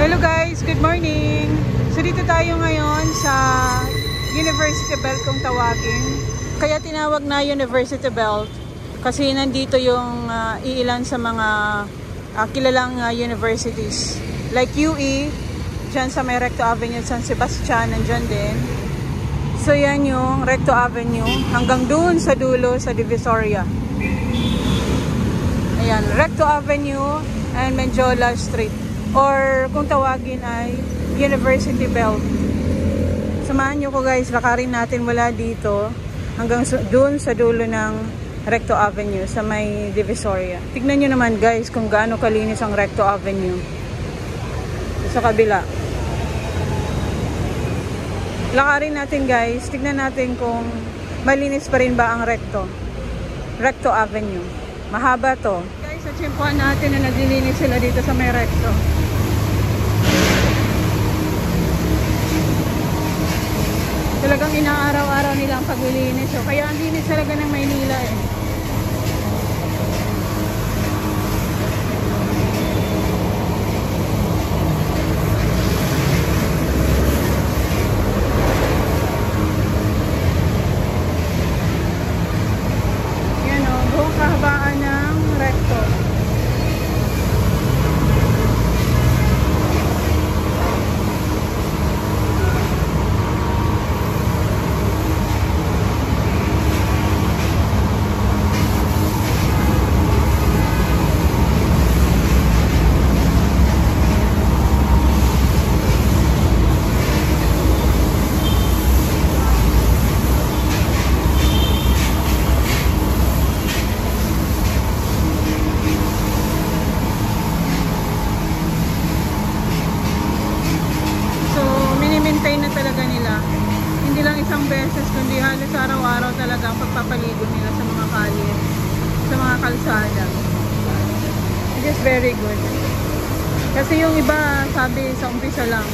Hello guys, good morning. So dito tayo ngayon sa University Belt kung tawagin. Kaya tinawag na University Belt kasi nandito yung iilan sa mga kilalang universities. Like UE, dyan sa may Recto Avenue, San Sebastian, nandyan din. So yan yung Recto Avenue hanggang dun sa dulo sa Divisoria. Ayan, Recto Avenue and Menjola Street. Or kung tawagin ay University Belt. Samahan nyo ko guys, lakarin natin mula dito hanggang dun sa dulo ng Recto Avenue sa may Divisoria. Tignan nyo naman guys kung gaano kalinis ang Recto Avenue. Sa kabila. Lakarin natin guys, tignan natin kung malinis pa rin ba ang Recto Avenue. Mahaba to. Guys, sa tsimpuan natin na naglilinis sila dito sa may Recto. Talagang inaaraw-araw nila ang paglilinis. So, kaya ang linis talaga ng Maynila eh. Yan o, buong kahabaan ng Recto. Na talaga nila, hindi lang isang beses kundi halos araw-araw talaga ang pagpapaligo nila sa mga kalye, sa mga kalsada. It is very good kasi yung iba sabi sa umpisa lang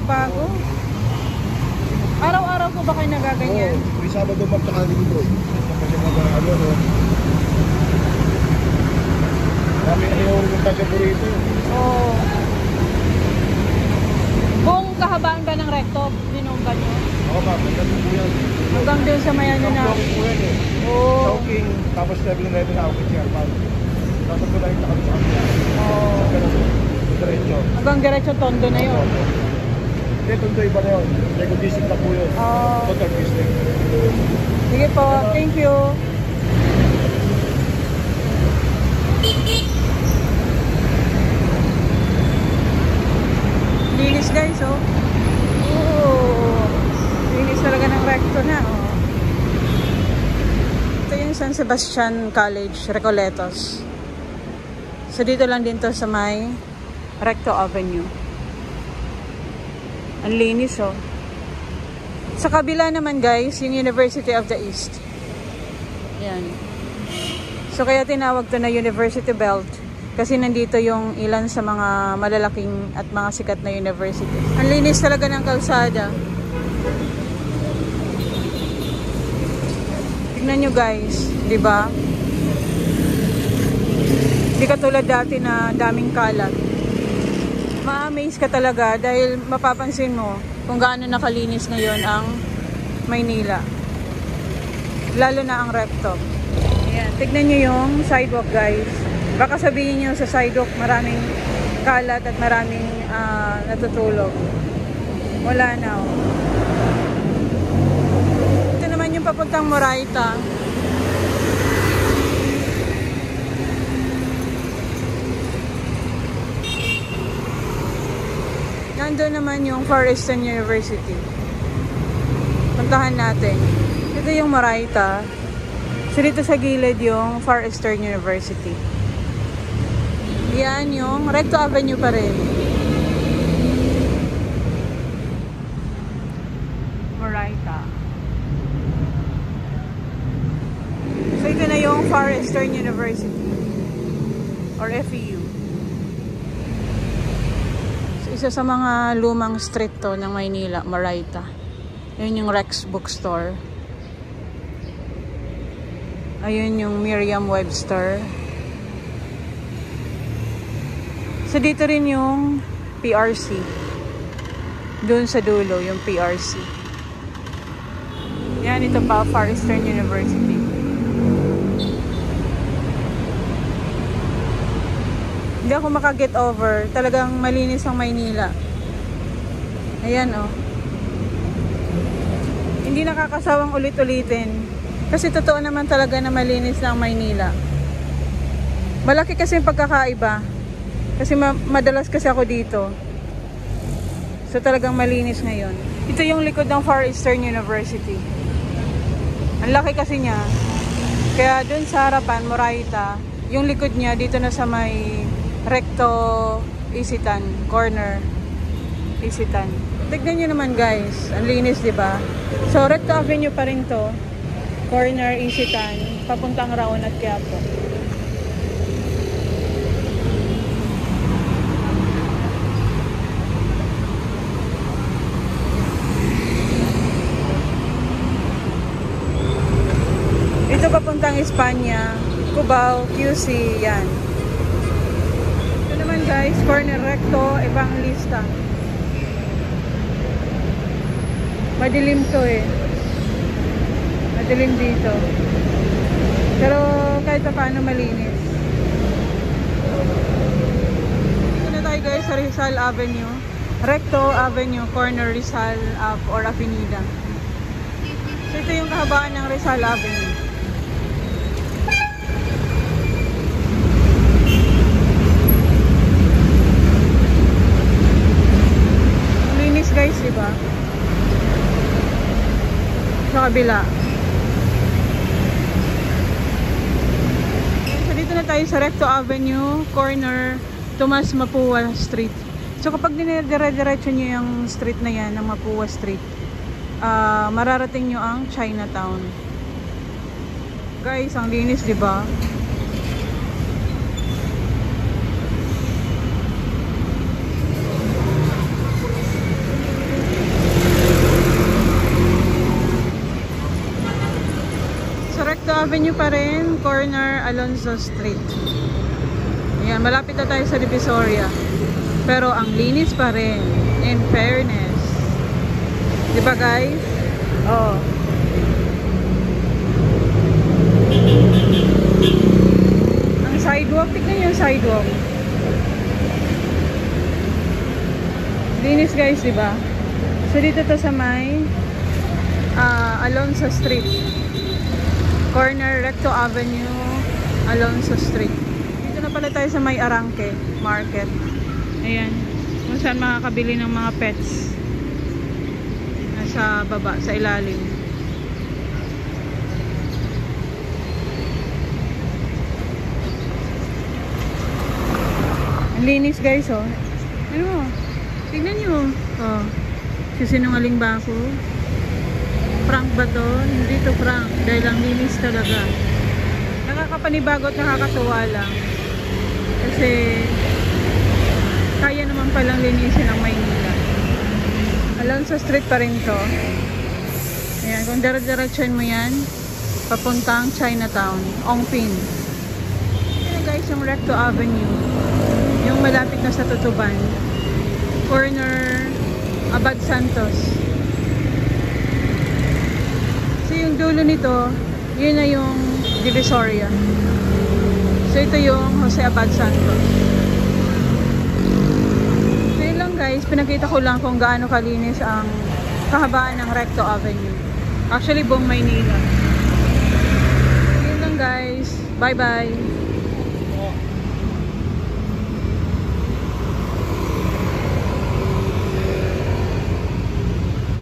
nagbago. Araw-araw po ba kayo nagaganyan? Oo, may Sabado magtsaka linggo. Kasi mag-ano, no? Kami yung tasya burrito. Oo. Buong kahabaan ba ng recto, binumba nyo? Oo, ma'am. Hanggang po yan. Hanggang doon sa mayan nyo na? Hanggang po yan eh. Oo. Chowking, tapos 7-11 na ako siya. Tapos ko lang kami sa kanila. Oo. Diretso. Hanggang diretso Tondo na yun? Hindi, Tondo iba na yun. Second district na po yun. Oo. Total district. Sige po, thank you. Linis guys, oh. Oh. Linis talaga ng recto na, oh. Ito yung San Sebastian College, Recoletos. So dito lang din to sa may Recto Avenue. Ang linis, oh. Sa kabila naman guys, yung University of the East. Yan. So kaya tinawag to na University Belt. Kasi nandito yung ilan sa mga malalaking at mga sikat na university. Ang linis talaga ng kalsada. Tignan nyo guys, di ba? Hindi katulad dati na daming kalat. Ma-amaze ka talaga dahil mapapansin mo kung gaano nakalinis ngayon ang Maynila. Lalo na ang recto. Ayan, tignan nyo yung sidewalk guys. Baka sabihin nyo sa sidewalk maraming kalat at maraming natutulog. Wala na. Oh. Ito naman yung papuntang Moraita. Nandun naman yung Far Eastern University. Puntahan natin. Ito yung Moraita. So dito sa gilid yung Far Eastern University. Yan yung Recto Avenue pa rin. Moraita. So ito na yung Far Eastern University or FEU. So isa sa mga lumang street to ng Maynila, Moraita. Yun yung Rex Bookstore. Ayun yung Merriam-Webster. So dito rin yung PRC. Doon sa dulo yung PRC. Yan, ito pa, Far Eastern University. Hindi ako makaget over. Talagang malinis ang Maynila. Ayan, oh. Hindi nakakasawang ulit-ulitin. Kasi totoo naman talaga na malinis na ang Maynila. Malaki kasi yung pagkakaiba. Kasi madalas kasi ako dito. So talagang malinis ngayon. Ito yung likod ng Far Eastern University. Ang laki kasi niya. Kaya dun sa harapan, Moraita, yung likod niya dito na sa may Recto Isitan, corner Isitan. Tignan nyo naman guys, ang linis, diba? So Recto Avenue pa rin to. Corner Isitan, papuntang Raon at Quiapo. Ito papuntang Espanya, Cubao, QC, yan. Ito naman guys, corner Recto Evangelista. Madilim to eh. Madilim dito. Pero kahit pa paano malinis. Dito na tayo guys sa Rizal Avenue. Recto Avenue, corner Rizal or Avenida. So ito yung kahabaan ng Rizal Avenue. Linis guys, diba? Sa kabila. So dito na tayo sa Recto Avenue, corner Tomas Mapua Street. So kapag dinire-diretso nyo yung street na yan, ng Mapua Street, mararating nyo ang Chinatown. Guys, ang linis, diba? Avenue pa rin, corner Alonzo Street. Ayan, malapit na tayo sa Divisoria. Pero ang linis pa rin, in fairness. Di ba guys? Oo. Ang sidewalk, tignan yung sidewalk. Linis guys, di ba? So dito to sa may Alonzo Street. Corner Recto Avenue, Alonzo Street. Dito na pala tayo sa may Arangke Market. Ayan. Kung saan makakabili ng mga pets. Nasa baba, sa ilalim. Ang linis guys, oh. Ano? Tignan nyo. Oh. Sisinungaling ba ako? Prank ba to? Hindi to prank. Dahil ang linis talaga. Nakakapanibago at nakakatuwa lang. Kasi kaya naman palang linisin ang Maynila. Alonzo Street pa rin to. Ayan, kung dire-diretsuin mo yan, papuntang Chinatown, Ongpin. Ayan guys, yung Recto Avenue. Yung malapit na sa Tutuban. Corner Abad Santos. So yung dulo nito, yun na yung Divisoria. So ito yung Jose Abad Santos. So yun lang guys, pinakita ko lang kung gaano kalinis ang kahabaan ng Recto Avenue. Actually buong Maynila. Yun lang guys, bye bye.